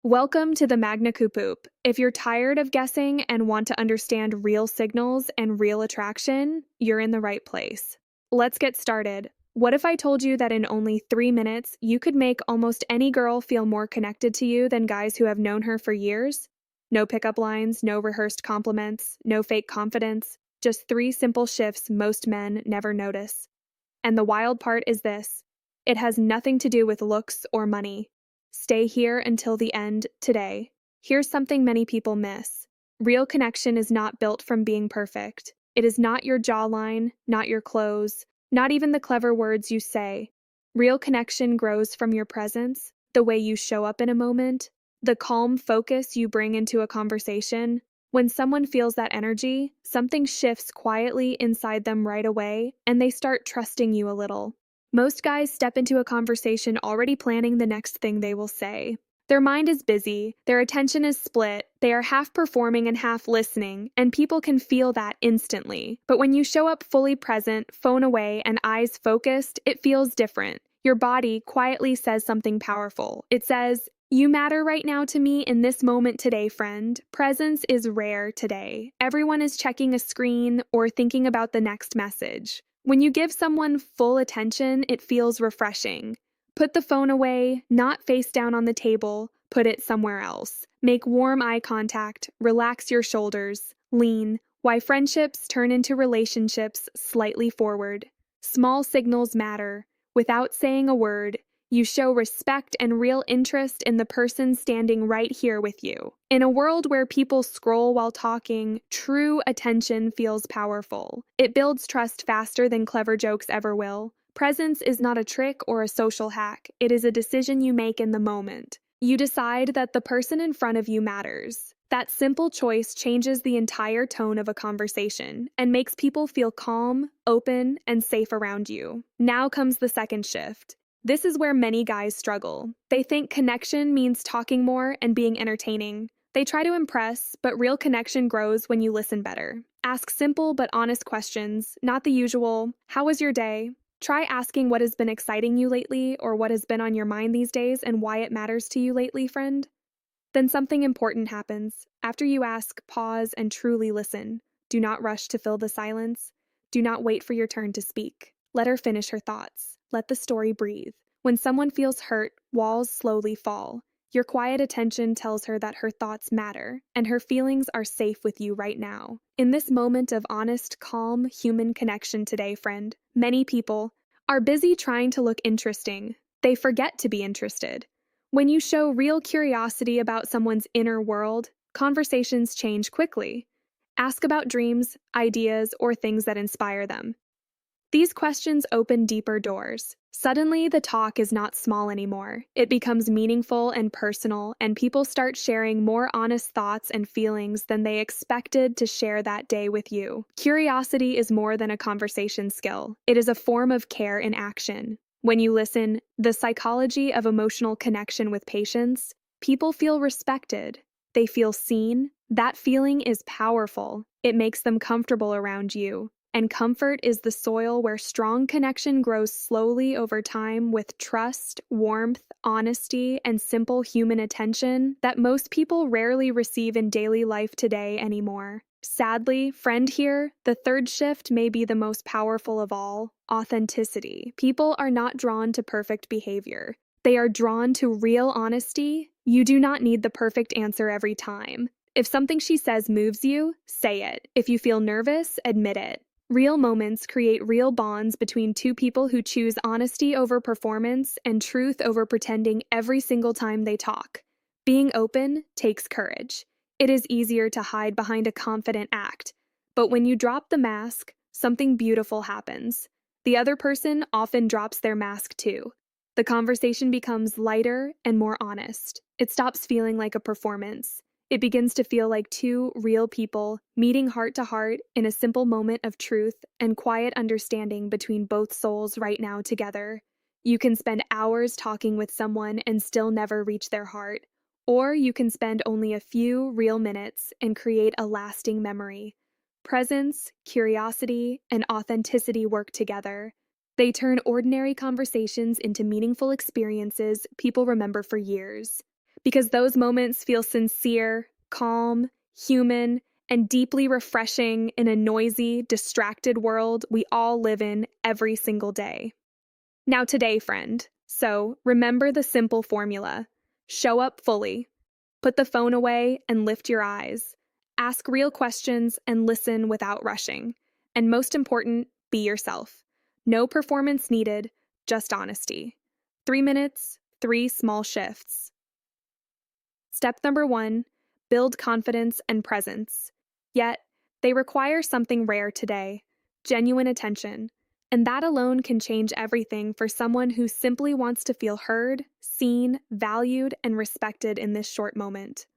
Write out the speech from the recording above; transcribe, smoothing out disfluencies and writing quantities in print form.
Welcome to the Magna Kay. If you're tired of guessing and want to understand real signals and real attraction, you're in the right place. Let's get started. What if I told you that in only 3 minutes, you could make almost any girl feel more connected to you than guys who have known her for years? No pickup lines, no rehearsed compliments, no fake confidence, just three simple shifts most men never notice. And the wild part is this: it has nothing to do with looks or money. Stay here until the end today. Here's something many people miss. Real connection is not built from being perfect. It is not your jawline, not your clothes, not even the clever words you say. Real connection grows from your presence, the way you show up in a moment, the calm focus you bring into a conversation. When someone feels that energy, something shifts quietly inside them right away, and they start trusting you a little. Most guys step into a conversation already planning the next thing they will say. Their mind is busy, their attention is split, they are half performing and half listening, and people can feel that instantly. But when you show up fully present, phone away, and eyes focused, it feels different. Your body quietly says something powerful. It says, "You matter right now to me in this moment today, friend." Presence is rare today. Everyone is checking a screen or thinking about the next message. When you give someone full attention, it feels refreshing. Put the phone away, not face down on the table, put it somewhere else. Make warm eye contact, relax your shoulders, lean. Why friendships turn into relationships slightly forward. Small signals matter. Without saying a word, you show respect and real interest in the person standing right here with you. In a world where people scroll while talking, true attention feels powerful. It builds trust faster than clever jokes ever will. Presence is not a trick or a social hack. It is a decision you make in the moment. You decide that the person in front of you matters. That simple choice changes the entire tone of a conversation and makes people feel calm, open, and safe around you. Now comes the second shift. This is where many guys struggle. They think connection means talking more and being entertaining. They try to impress, but real connection grows when you listen better. Ask simple but honest questions, not the usual, "How was your day?" Try asking what has been exciting you lately, or what has been on your mind these days and why it matters to you lately, friend. Then something important happens. After you ask, pause and truly listen. Do not rush to fill the silence. Do not wait for your turn to speak. Let her finish her thoughts. Let the story breathe. When someone feels hurt, walls slowly fall. Your quiet attention tells her that her thoughts matter, and her feelings are safe with you right now. In this moment of honest, calm, human connection today, friend, many people are busy trying to look interesting. They forget to be interested. When you show real curiosity about someone's inner world, conversations change quickly. Ask about dreams, ideas, or things that inspire them. These questions open deeper doors. Suddenly, the talk is not small anymore. It becomes meaningful and personal, and people start sharing more honest thoughts and feelings than they expected to share that day with you. Curiosity is more than a conversation skill. It is a form of care in action. When you listen, the psychology of emotional connection with patients, people feel respected. They feel seen. That feeling is powerful. It makes them comfortable around you. And comfort is the soil where strong connection grows slowly over time with trust, warmth, honesty, and simple human attention that most people rarely receive in daily life today anymore. Sadly, friend here, the third shift may be the most powerful of all: authenticity. People are not drawn to perfect behavior. They are drawn to real honesty. You do not need the perfect answer every time. If something she says moves you, say it. If you feel nervous, admit it. Real moments create real bonds between two people who choose honesty over performance and truth over pretending every single time they talk. Being open takes courage. It is easier to hide behind a confident act, but when you drop the mask, something beautiful happens. The other person often drops their mask too. The conversation becomes lighter and more honest. It stops feeling like a performance. It begins to feel like two real people meeting heart to heart in a simple moment of truth and quiet understanding between both souls right now together. You can spend hours talking with someone and still never reach their heart, or you can spend only a few real minutes and create a lasting memory. Presence, curiosity, and authenticity work together. They turn ordinary conversations into meaningful experiences people remember for years. because those moments feel sincere, calm, human, and deeply refreshing in a noisy, distracted world we all live in every single day. Now, today, friend, so remember the simple formula: show up fully, put the phone away and lift your eyes, ask real questions and listen without rushing, and most important, be yourself. No performance needed, just honesty. 3 minutes, 3 small shifts. Step number 1, build confidence and presence. Yet, they require something rare today: genuine attention. And that alone can change everything for someone who simply wants to feel heard, seen, valued, and respected in this short moment.